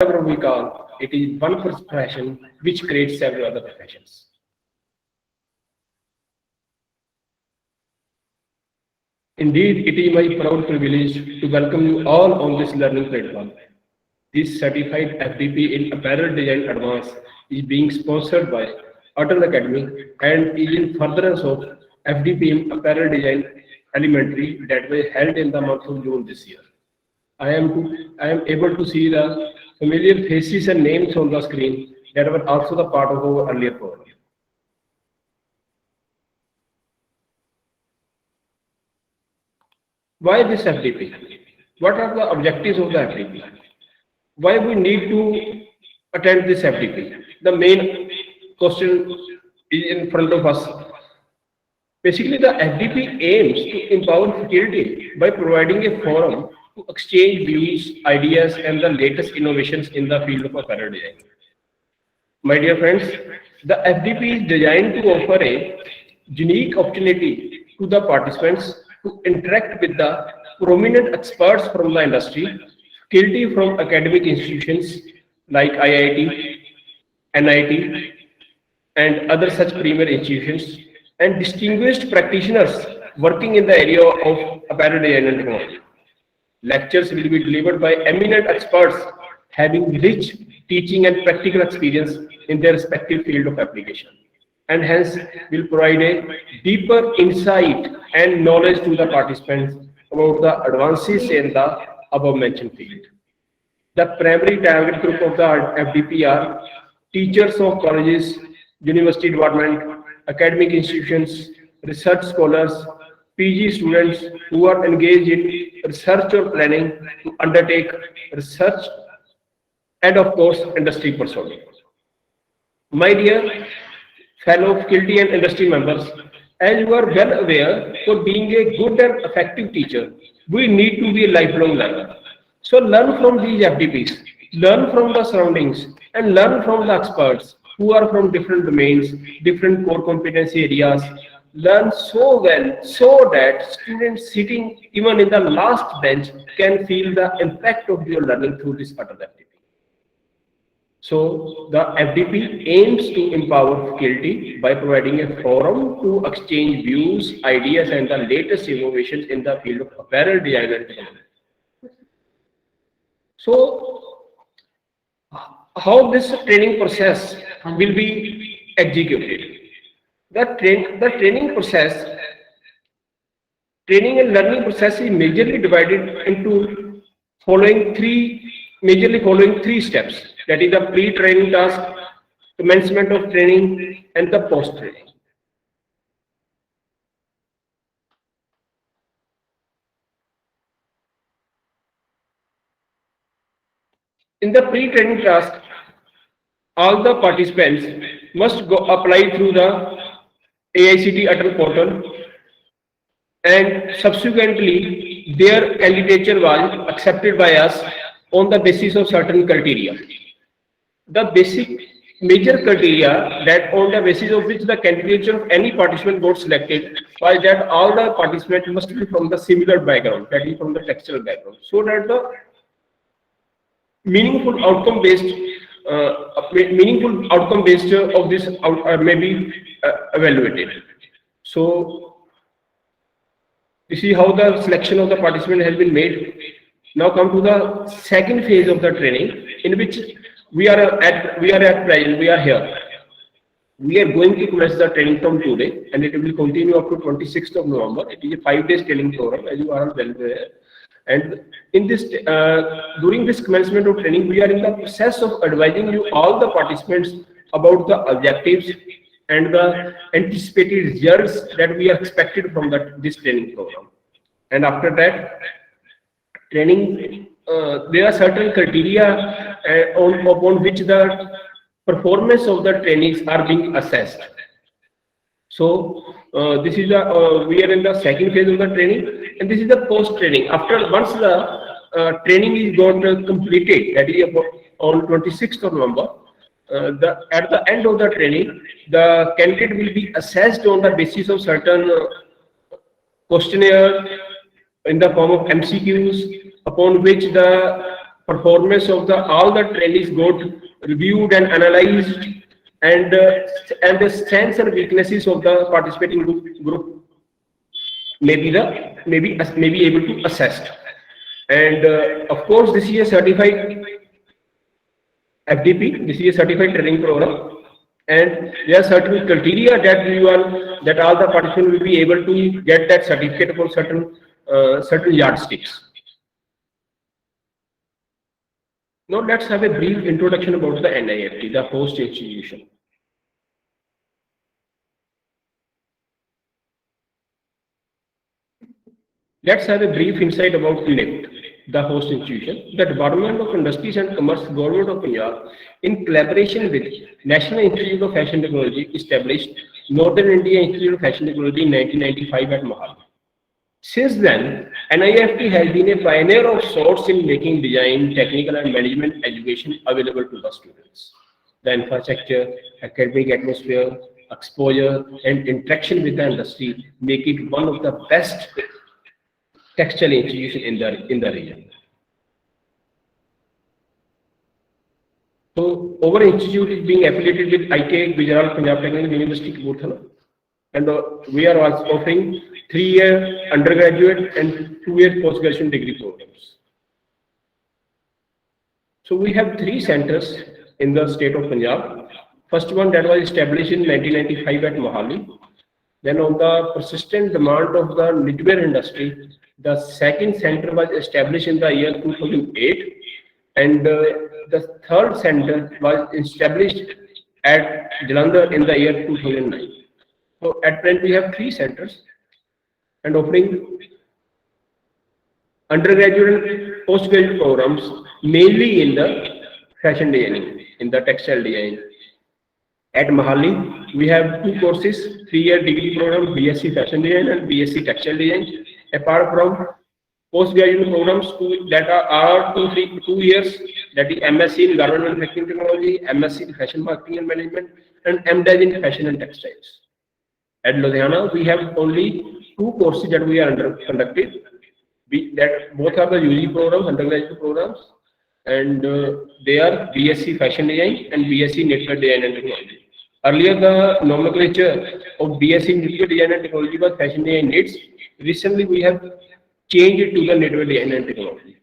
whatever we call, it is one profession which creates several other professions. Indeed, it is my proud privilege to welcome you all on this learning platform. This certified FDP in Apparel Design Advanced is being sponsored by Atal Academy and is in furtherance of FDP in Apparel Design Elementary that was held in the month of June this year. I am able to see the familiar faces and names on the screen that were also the part of our earlier program. Why this FDP? What are the objectives of the FDP? Why we need to attend this FDP? The main question is in front of us. Basically, the FDP aims to empower faculty by providing a forum to exchange views, ideas, and the latest innovations in the field of apparel design. My dear friends, the FDP is designed to offer a unique opportunity to the participants to interact with the prominent experts from the industry, faculty from academic institutions like IIT, NIT, and other such premier institutions, and distinguished practitioners working in the area of apparel design and technology. Lectures will be delivered by eminent experts having rich teaching and practical experience in their respective field of application, and hence will provide a deeper insight and knowledge to the participants about the advances in the above mentioned field. The primary target group of the FDP are teachers of colleges, university department, academic institutions, research scholars, PG students who are engaged in research or planning to undertake research, and of course industry personnel. My dear fellow faculty and industry members, as you are well aware, for being a good and effective teacher, we need to be a lifelong learner. So learn from these FDPs, learn from the surroundings, and learn from the experts who are from different domains, different core competency areas. Learn so well so that students sitting even in the last bench can feel the impact of your learning through this utter FDP. So the FDP aims to empower faculty by providing a forum to exchange views, ideas, and the latest innovations in the field of apparel design and technology. So, how this training process will be executed? The training and learning process is majorly divided into majorly following three steps. That is the pre-training task, commencement of training, and the post-training. In the pre-training task, all the participants must go apply through the AICT Atal portal, and subsequently their candidature was accepted by us on the basis of certain criteria. The basic major criteria that on the basis of which the candidature of any participant got selected was that all the participants must be from the similar background, that is from the textile background, so that the meaningful outcome based of this may be evaluated. So you see how the selection of the participant has been made. Now come to the second phase of the training, in which we are here. We are going to commence the training from today, and it will continue up to 26th of November. It is a 5-day training program, as you are well aware. And in this, during this commencement of training, we are in the process of advising you all the participants about the objectives and the anticipated results that we are expected from this training program. And after that training, there are certain criteria upon which the performance of the trainings are being assessed. So this is we are in the second phase of the training, and this is the post training. Once the training is got completed, that is on 26th of November, at the end of the training, the candidate will be assessed on the basis of certain questionnaire in the form of MCQs, upon which the performance of the all the trainees got reviewed and analyzed, and the strengths and weaknesses of the participating group may be able to assess. And of course, this is a certified FDP. This is a certified training program, and there are certain criteria that all the participants will be able to get that certificate for certain yardsticks. Now let's have a brief introduction about the NIFT, the host institution. Let's have a brief insight about NIFT, the host institution. The Department of Industries and Commerce, Government of Punjab, in collaboration with National Institute of Fashion Technology, established Northern India Institute of Fashion Technology in 1995 at Mohali. Since then, NIFT has been a pioneer of sorts in making design, technical and management education available to the students. The infrastructure, academic atmosphere, exposure and interaction with the industry make it one of the best textile institution in the region. So our institute is being affiliated with ITI Gujarat Punjab Technical University Kapurthala, and we are also offering 3-year undergraduate and 2-year postgraduate degree programs. So we have 3 centers in the state of Punjab. First one that was established in 1995 at Mohali. Then on the persistent demand of the knitwear industry, the second center was established in the year 2008, and the third center was established at Jalandhar in the year 2009. So at present we have 3 centers and offering undergraduate and postgraduate programs mainly in the fashion designing, in the textile design. At Mohali, we have 2 courses, 3-year degree program, BSc Fashion Design and BSc Textile Design. Apart from postgraduate programs that are 2 years, that is MSc in Garment Manufacturing Technology, MSc in Fashion Marketing and Management, and MDes in Fashion and Textiles. At Ludhiana, we have only 2 courses that we are conducted. That both are the UG programs, undergraduate programs, and they are BSc Fashion Design and BSc Knitwear Design and Technology. Earlier, the nomenclature of BSc Knitwear Design and Technology was Fashion Design Knits. Recently, we have changed it to the Knitwear Design and Technology.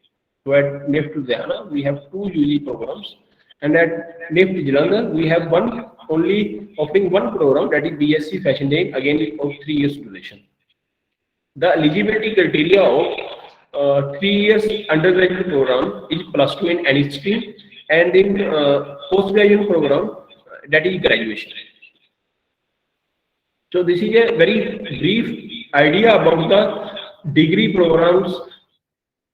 So at NIFT Ludhiana, we have 2 UG programs, and at NIFT Jalandhar, we have only offering 1 program, that is BSc Fashion Design, again of 3 years duration. The eligibility criteria of 3 years undergraduate program is +2 in any stream, and in postgraduate program, that is graduation. So this is a very brief idea about the degree programs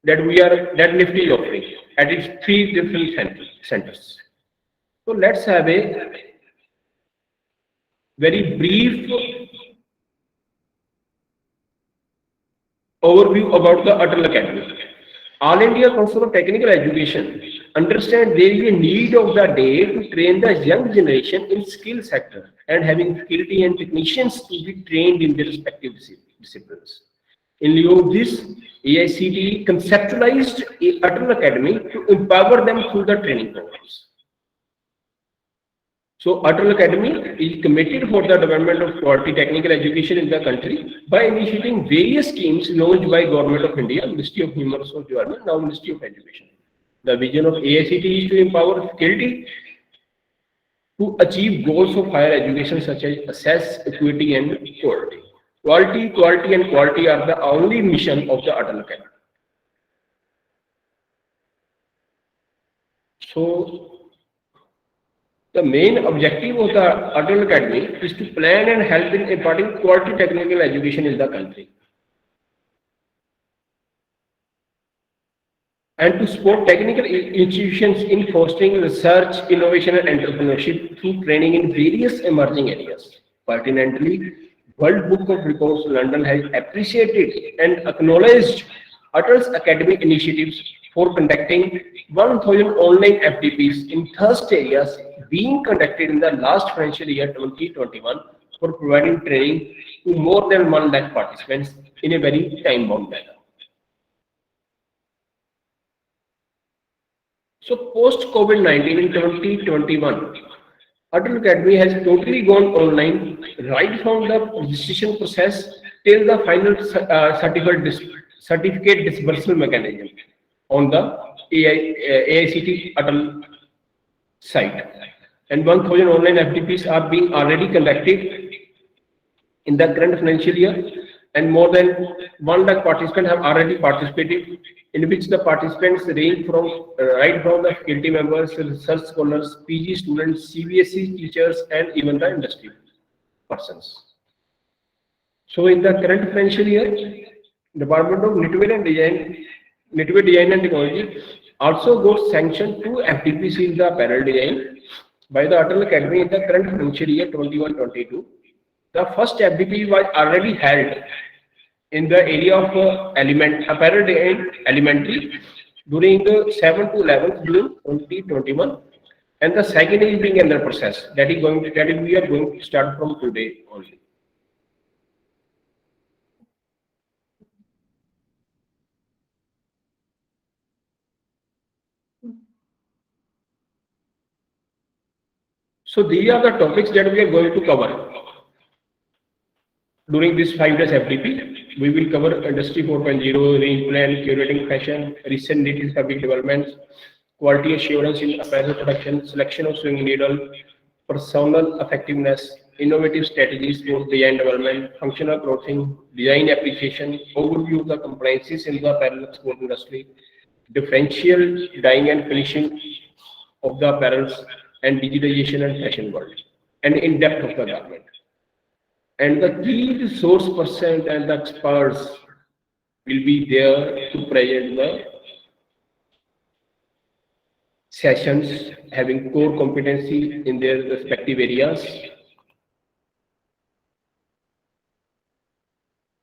that NIFT is offering at its 3 different centers. So let's have a very brief overview about the Atal Academy. All India Council of Technical Education understand there is a need of the day to train the young generation in skill sector and having faculty and technicians to be trained in their respective disciplines. In lieu of this, AICTE conceptualized Atal Academy to empower them through the training programs. So Atal Academy is committed for the development of quality technical education in the country by initiating various schemes launched by Government of India, Ministry of Human Resource Development, now Ministry of Education. The vision of AICTE is to empower faculty to achieve goals of higher education such as access, equity and quality. Quality and quality are the only mission of the Atal Academy. So the main objective of the Atal Academy is to plan and help in imparting quality technical education in the country, and to support technical institutions in fostering research, innovation and entrepreneurship through training in various emerging areas. Pertinently, World Book of Records London has appreciated and acknowledged Atal's academic initiatives for conducting 1,000 online FDPs in thirst areas being conducted in the last financial year 2021 for providing training to more than 1 lakh participants in a very time-bound manner. So post COVID-19 in 2021, Atal Academy has totally gone online right from the registration process till the final certificate disbursal mechanism on the AICT Atal site. And 1,000 online FDPs are being already conducted in the current financial year, and more than 1 lakh participants have already participated, in which the participants range from right from the faculty members, research scholars, PG students, CBSE teachers, and even the industry persons. So in the current financial year, Department of Knitwear Design and Technology also got sanctioned 2 FDPs in the apparel design by the Atal Academy in the current financial year 21-22. The first FDP was already held in the area of apparel and elementary during the 7th to 11th June 2021, and the second is being under process. That is we are going to start from today only. So these are the topics that we are going to cover during this 5 days FDP. We will cover Industry 4.0, range plan, curating fashion, recent knitting fabric developments, quality assurance in apparel production, selection of sewing needle, personal effectiveness, innovative strategies for design development, functional clothing, design application, overview of the compliances in the apparel export industry, differential dyeing and finishing of the apparels, and digitization and fashion world, and in depth of the garment. And the key resource person and the experts will be there to present the sessions having core competency in their respective areas.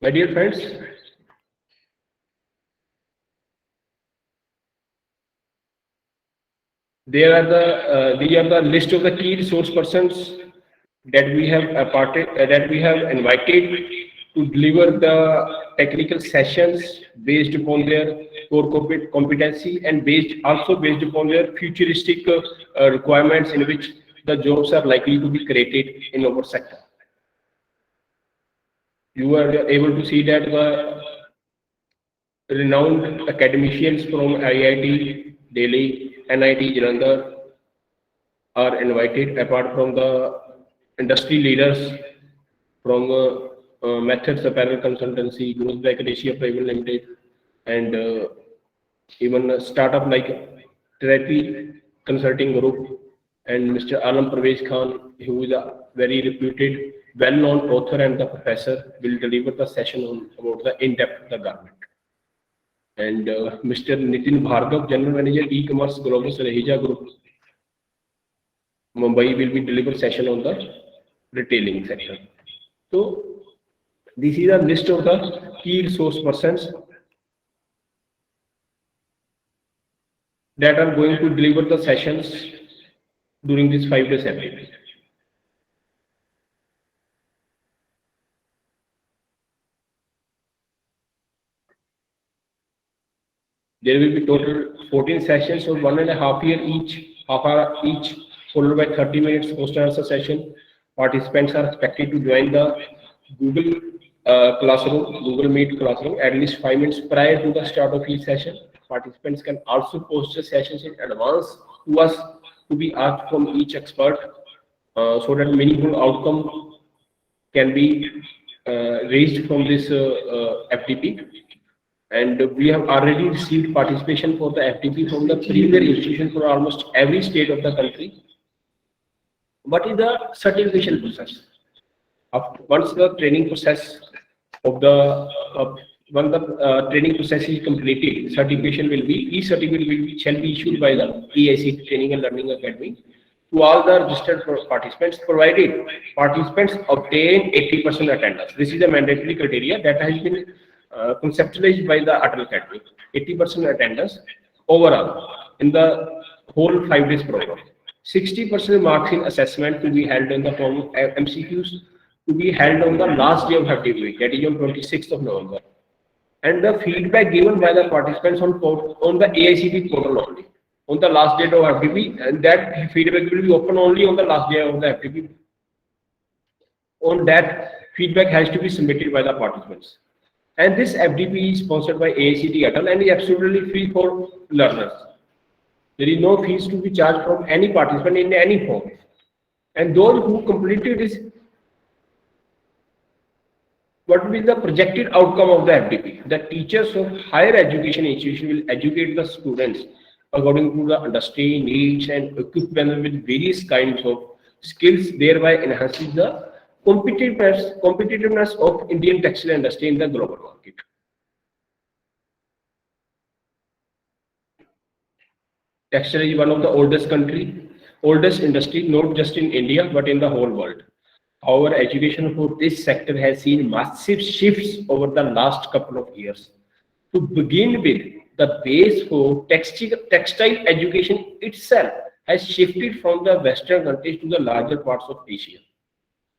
My dear friends, these are the list of the key resource persons that we have invited to deliver the technical sessions based upon their core competency and also based upon their futuristic requirements in which the jobs are likely to be created in our sector. You are able to see that the renowned academicians from IIT Delhi, NIT Jalandhar are invited, apart from the industry leaders from Methods Apparel Consultancy, Growthback Asia Private Limited, and even a startup like Therapy Consulting Group, and Mr. Alam Parvez Khan, who is a very reputed, well-known author and the professor, will deliver the session about the in-depth of the garment. And Mr. Nitin Bhargav, General Manager, E-Commerce Global Sarahija Group, Mumbai, will be delivered session on the retailing sector. So this is a list of the key resource persons that are going to deliver the sessions during this 5 days FDP. There will be total 14 sessions of 1.5 year each, half hour each, followed by 30 minutes question answer session. Participants are expected to join the Google Classroom, Google Meet classroom at least 5 minutes prior to the start of each session. Participants can also post the sessions in advance to us to be asked from each expert so that meaningful outcome can be raised from this FDP. And we have already received participation for the FDP from the premier institution for almost every state of the country. What is the certification process? Once the training process of the training process is completed, certification will be e-certificate shall be issued by the AICT Training and Learning Academy to all the registered participants, provided participants obtain 80% attendance. This is a mandatory criteria that has been conceptualized by the Atal Academy. 80% attendance overall in the whole 5 days program. 60% marks in assessment to be held in the form of MCQs to be held on the last day of FDP, that is on 26th of November. And the feedback given by the participants on the AICT portal only. on the last date of FDP, and that feedback will be open only on the last day of the FDP. On that, feedback has to be submitted by the participants. And this FDP is sponsored by AICT Atal and is absolutely free for learners. There is no fees to be charged from any participant in any form. And those who completed this, what will be the projected outcome of the FDP? The teachers of higher education institution will educate the students according to the industry needs and equip them with various kinds of skills, thereby enhancing the competitiveness of Indian textile industry in the global market. Textile is one of the oldest industry, not just in India, but in the whole world. Our education for this sector has seen massive shifts over the last couple of years. To begin with, the base for textile education itself has shifted from the Western countries to the larger parts of Asia.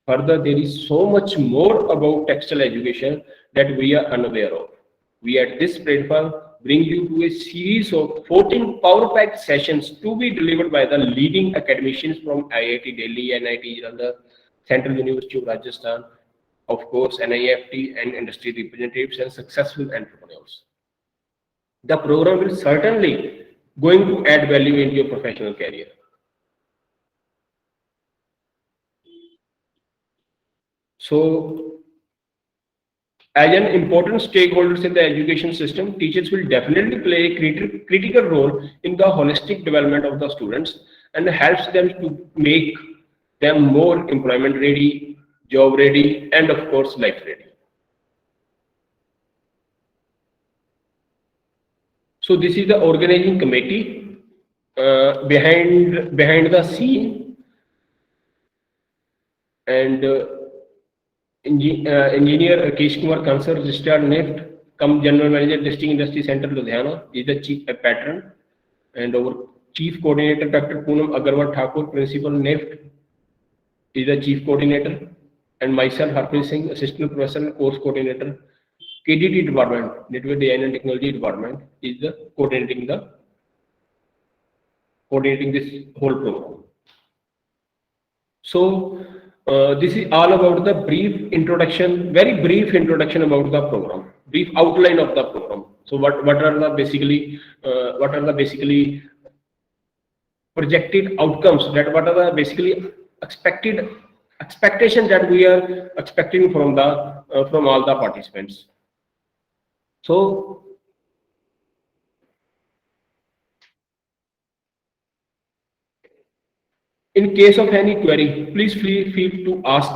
Further, there is so much more about textile education that we are unaware of. We at this platform bring you to a series of 14 power-packed sessions to be delivered by the leading academicians from IIT Delhi, NIT Jalindhar, Central University of Rajasthan, of course, NIFT and industry representatives and successful entrepreneurs. The program will certainly going to add value in your professional career. So, as an important stakeholders in the education system, teachers will definitely play a critical role in the holistic development of the students and helps them to make them more employment ready, job ready, and of course life ready. So this is the organizing committee behind the scene, and engineer Rakesh Kumar Kansar, registered NIFT, come general manager District Industry Center Ludhiana, is the chief patron, and our chief coordinator Dr. Poonam Agarwal Thakur, principal NIFT, is the chief coordinator, and myself Harpreet Singh, assistant professor and course coordinator, KDT department, Network Design and Technology department, is the coordinating this whole program. So this is all about the brief introduction, very brief introduction about the program, brief outline of the program. So what are the basically projected outcomes, that what are the basically expectations that we are expecting from all the participants. So in case of any query, please feel free to ask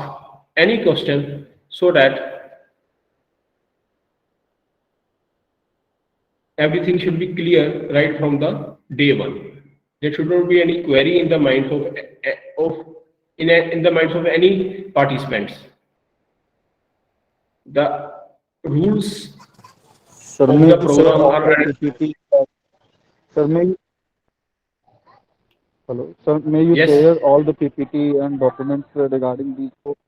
any question so that everything should be clear right from the day one. There should not be any query in the minds in the minds of any participants. The rules Sir, of may the you share program all are the PPT? Sir, hello. Sir, may you yes, share all the PPT and documents regarding these books?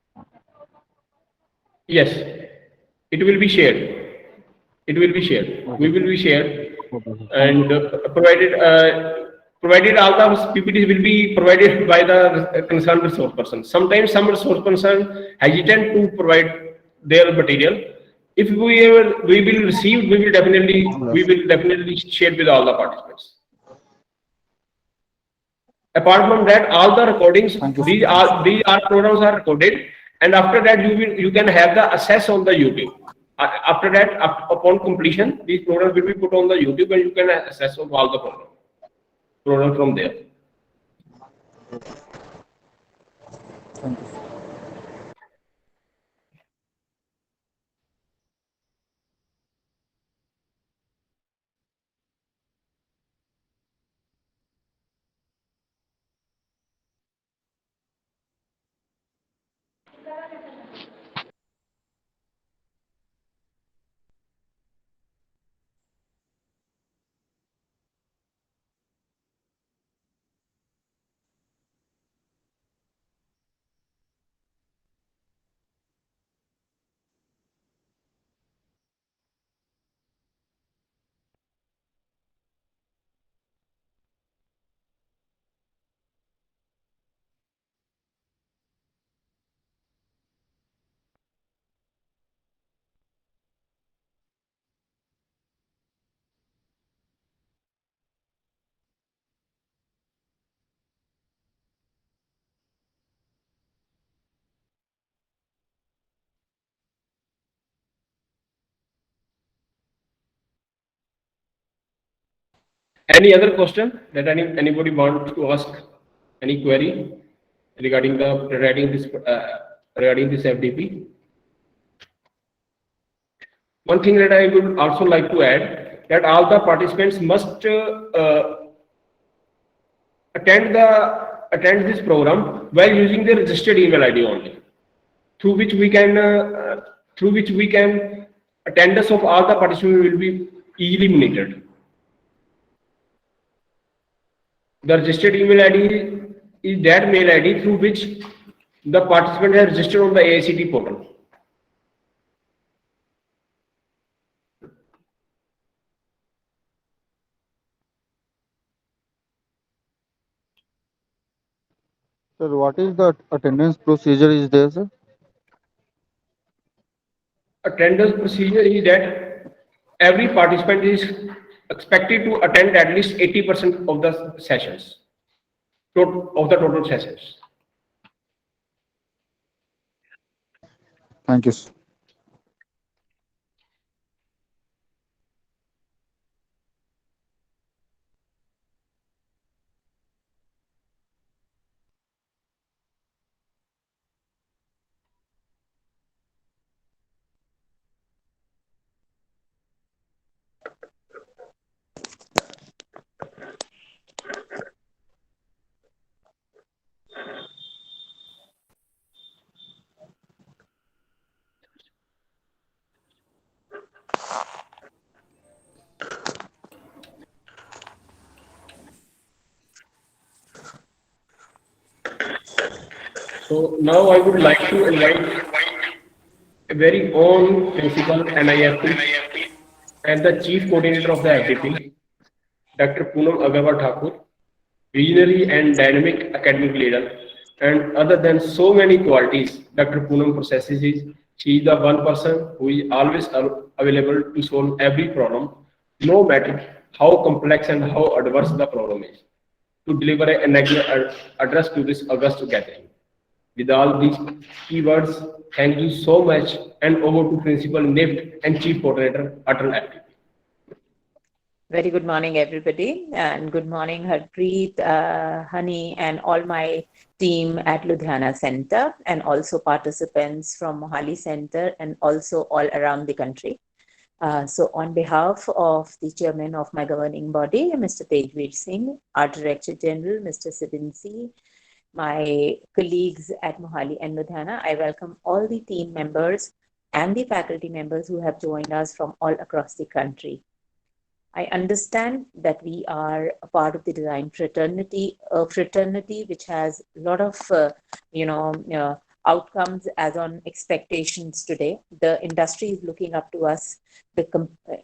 yes, it will be shared. It will be shared. Okay, We will be shared, okay, sir. Thank you, and sir. provided all the PPTs will be provided by the concerned resource person. Sometimes some resource person hesitant to provide their material. If we will receive, we Yes. will definitely share with all the participants. Apart from that, all the recordings, Thank you so much, sir. these are programs are recorded, and after that you can have the access on the YouTube. After that, upon completion, these programs will be put on the YouTube, and you can access of all the program from there. Thank you. Any other question that anybody wants to ask? Any query regarding regarding this FDP? One thing that I would also like to add that all the participants must attend this program while using the registered email ID only, through which we can attendance of all the participants will be easily monitored. The registered email ID is that mail ID through which the participant has registered on the AICTE portal. Sir, what is the attendance procedure is there, sir? Attendance procedure is that every participant is expected to attend at least 80% of the sessions, of the total sessions. Thank you, sir. So now I would like to invite a very own principal NIFT and the chief coordinator of the FDP, Dr. Poonam Agarwal Thakur, visionary and dynamic academic leader. And other than so many qualities Dr. Poonam possesses, she is the one person who is always available to solve every problem, no matter how complex and how adverse the problem is, to deliver an address to this August gathering. With all these keywords, thank you so much, and over to Principal NIFT and Chief Coordinator Atal FDP. Very good morning, everybody, and good morning, Harpreet, Honey, and all my team at Ludhiana Center, and also participants from Mohali Center, and also all around the country. So on behalf of the chairman of my governing body, Mr. Tejveer Singh, our Director General, Mr. Sibin C, my colleagues at Mohali and Ludhiana, I welcome all the team members and the faculty members who have joined us from all across the country. I understand that we are a part of the design fraternity, a fraternity which has a lot of, outcomes as on expectations today. The industry is looking up to us.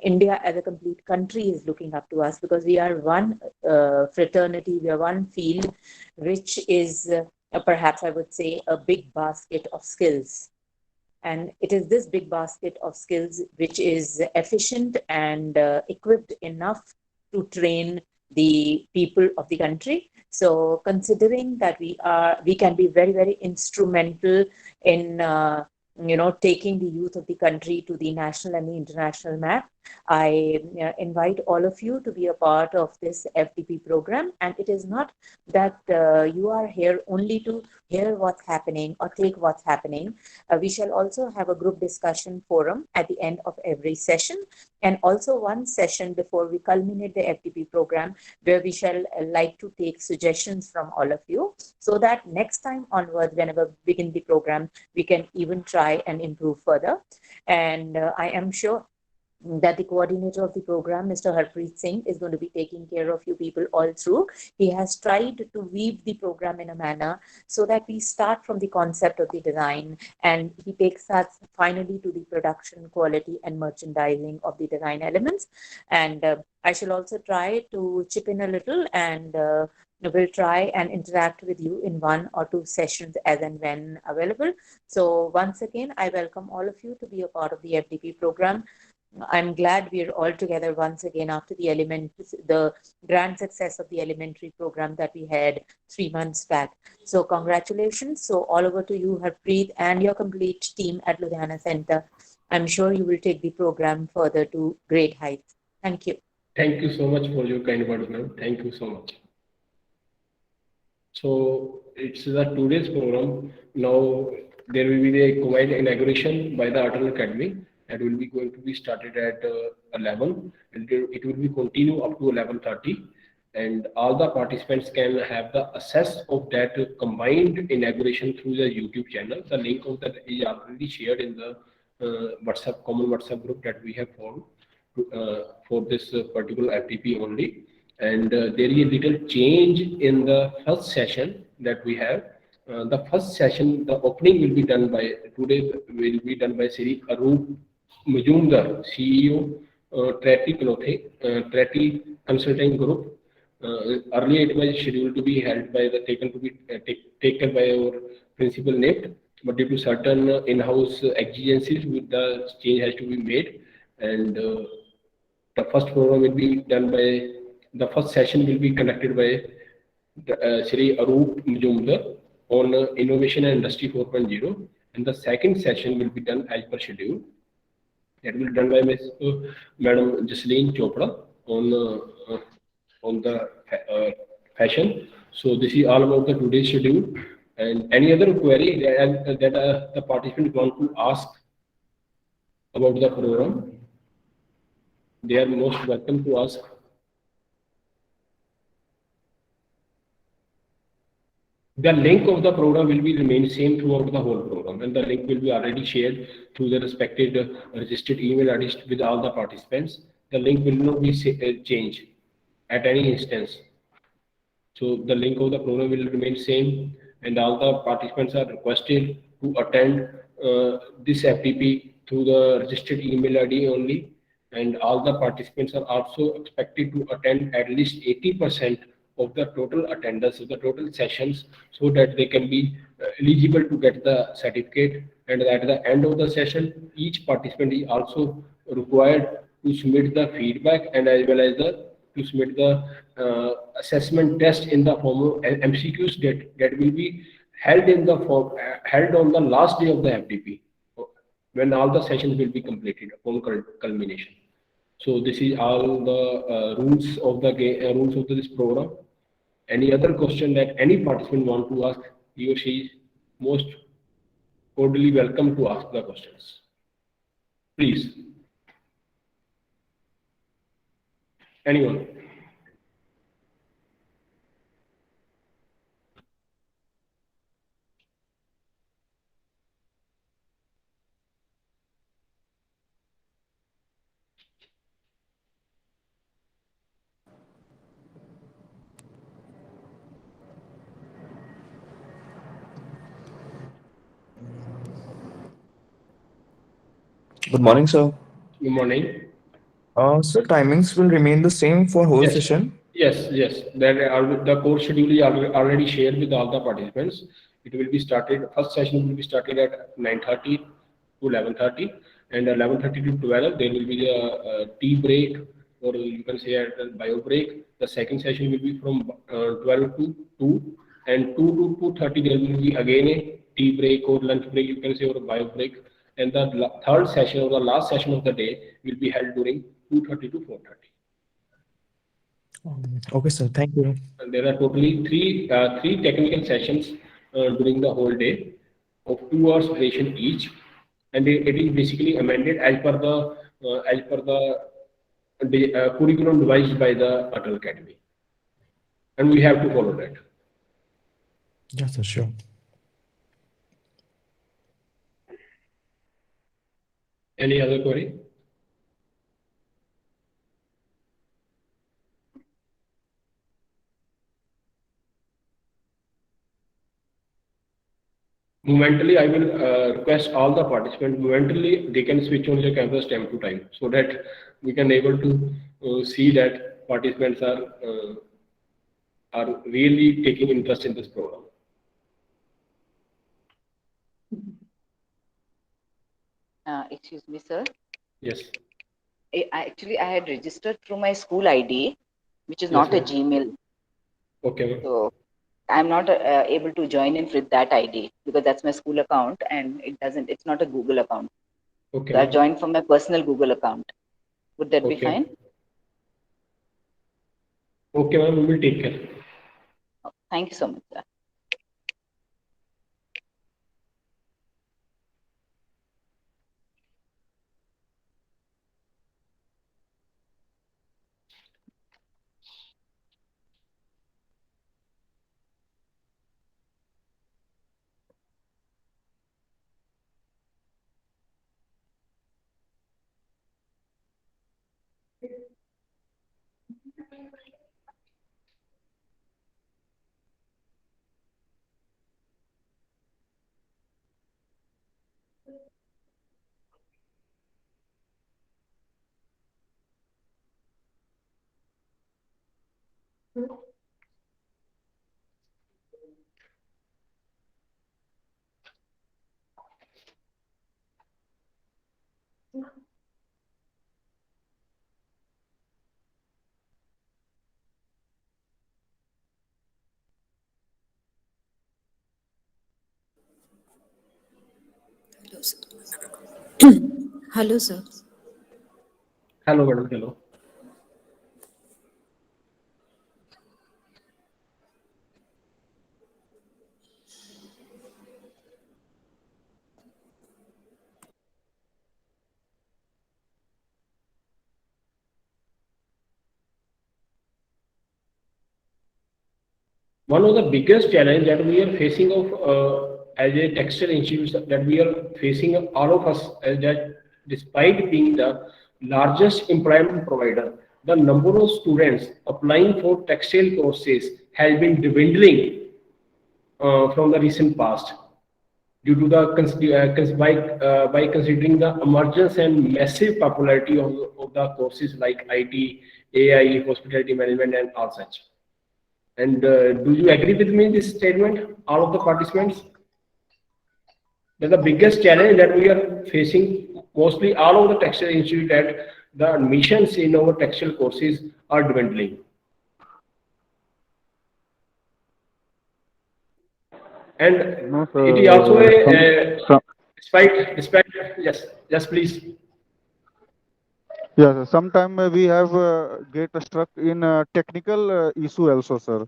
India as a complete country is looking up to us because we are one fraternity, we are one field, which is perhaps I would say a big basket of skills. And it is this big basket of skills which is efficient and equipped enough to train the people of the country. So considering that we can be very, very instrumental in taking the youth of the country to the national and the international map, I invite all of you to be a part of this FDP program. And it is not that you are here only to hear what's happening or take what's happening. We shall also have a group discussion forum at the end of every session, and also one session before we culminate the FDP program, where we shall like to take suggestions from all of you, so that next time onwards, whenever we begin the program, we can even try and improve further. And I am sure that the coordinator of the program, Mr. Harpreet Singh, is going to be taking care of you people all through. He has tried to weave the program in a manner so that we start from the concept of the design, and he takes us finally to the production, quality, and merchandising of the design elements. And I shall also try to chip in a little, and we'll try and interact with you in 1 or 2 sessions as and when available. So once again, I welcome all of you to be a part of the FDP program. I'm glad we're all together once again after the grand success of the elementary program that we had 3 months back. So congratulations. So all over to you, Harpreet, and your complete team at Ludhiana Center. I'm sure you will take the program further to great heights. Thank you. Thank you so much for your kind words, ma'am. Thank you so much. So it's the 2 days program. Now there will be the combined inauguration by the Atal Academy and will be going to be started at 11 and it will be continue up to 11:30 and all the participants can have the access of that combined inauguration through the YouTube channel. The link of that is already shared in the WhatsApp common WhatsApp group that we have formed for this particular FTP only. And there is a little change in the first session that we have. The first session, the opening will be done by today will be done by Sri Arup Majumdar, CEO, Trati Clothe, Trati Consulting Group. Earlier it was scheduled to be held by the taken by our principal NIFT, but due to certain in-house exigencies, the change has to be made, and the first program will be done by the first session will be conducted by Sri Arup Majumdar on innovation and industry 4.0, and the second session will be done as per schedule. That will be done by Ms. Madam Jasleen Chopra on the fashion. So this is all about the today's schedule. And any other query that the participants want to ask about the program, they are most welcome to ask. The link of the program will be remain same throughout the whole program, and the link will be already shared through the respected registered email address with all the participants. The link will not be changed at any instance. So the link of the program will remain same, and all the participants are requested to attend this FTP through the registered email ID only. And all the participants are also expected to attend at least 80% of the total attendance of the total sessions so that they can be eligible to get the certificate. And at the end of the session, each participant is also required to submit the feedback and as well as to submit the assessment test in the form of MCQs that will be held in the form held on the last day of the FTP when all the sessions will be completed upon culmination. So this is all the rules of the rules of this program. Any other question that any participant want to ask, he or she is most cordially welcome to ask the questions. Please. Anyone? Good morning, sir. Good morning. So timings will remain the same for whole Yes. session. Yes. That the course schedule is already shared with all the participants. It will be started. First session will be started at 9:30 to 11:30, and 11:30 to 12 there will be a tea break, or you can say at a bio break. The second session will be from 12 to 2, and 2 to 2:30 there will be again a tea break or lunch break, you can say, or a bio break. And the third session or the last session of the day will be held during 2:30 to 4:30. Okay, sir. Thank you. And there are totally three technical sessions during the whole day of 2 hours duration each, and it is basically amended as per the curriculum devised by the Atal Academy, and we have to follow that. Yes, sir. Sure. Any other query? Momentarily, I will request all the participants, momentarily they can switch on their cameras time to time so that we can able to see that participants are really taking interest in this program. Excuse me, sir. Yes. I had registered through my school ID, which is Yes, not a ma'am. Gmail. Okay, ma'am. So I'm not able to join in with that ID because that's my school account and it's not a Google account. Okay, So I've ma'am. joined from my personal Google account. Would that be Okay. fine? Okay, ma'am, we will take care. Thank you so much, sir. Hello, sir. Hello, sir. Hello, madam. Hello. One of the biggest challenge that we are facing of as a textile institute that we are facing all of us is that despite being the largest employment provider, the number of students applying for textile courses has been dwindling from the recent past due to the by considering the emergence and massive popularity of the courses like IT, AI, hospitality management, and all such. And do you agree with me in this statement, all of the participants? That the biggest challenge that we are facing, mostly all of the textile institute, that the admissions in our textile courses are dwindling. And No, it is also sir. Some, despite, yes, please. yes, sometime we have get stuck in technical issue also, sir.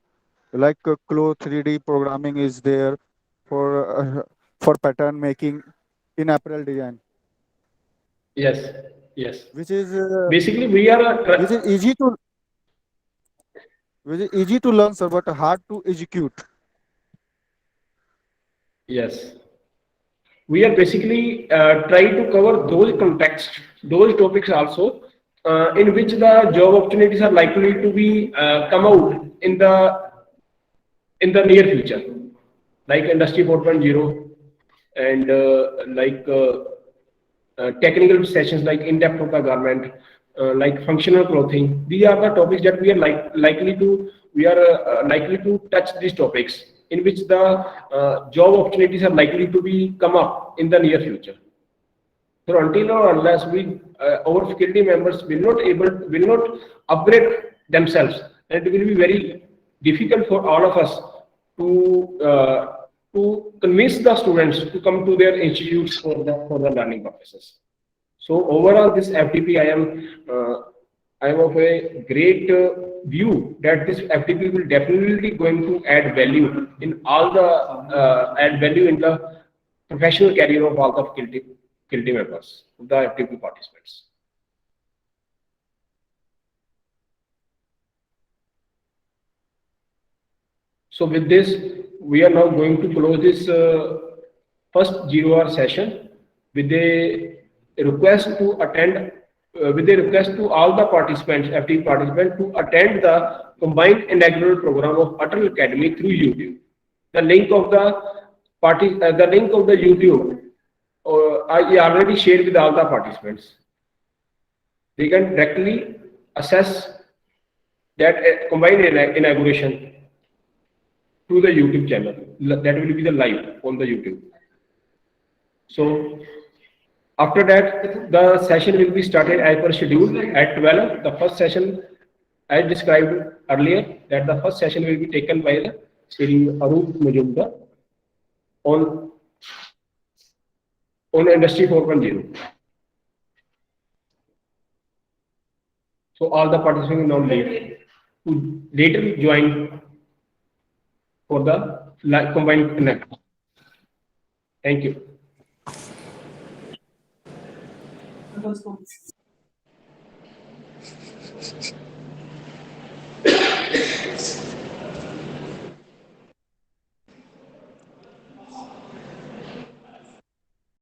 Like cloth 3D programming is there for pattern making in apparel design, Yes, yes. which is Basically, we are which is easy to learn, sir, but hard to execute. yes. We are basically trying to cover those contexts, those topics also, in which the job opportunities are likely to be come out in the near future, like Industry 4.0 and technical sessions like in-depth of the garment, like functional clothing. These are the topics that we are likely to touch these topics in which the job opportunities are likely to be come up in the near future. So until or unless our faculty members will not upgrade themselves, and it will be very difficult for all of us to convince the students to come to their institutes for the learning purposes. So overall, this FTP, I am of a great view that this FTP will definitely going to add value in all the add value in the professional career of all the faculty members, the FTP participants. So with this, we are now going to close this first 0-hour session with a request to attend, with a request to all the participants, FTP participants, to attend the combined inaugural program of Atal Academy through YouTube. The link of the link of the YouTube I already shared with all the participants. They can directly assess that combined inauguration to the YouTube channel. That will be the live on the YouTube. So after that, the session will be started as per schedule at 12. The first session, as described earlier, that the first session will be taken by the Sri Arup Majumdar on Industry 4.0. So all the participants now leave. who later joined for the combined connect. Thank you.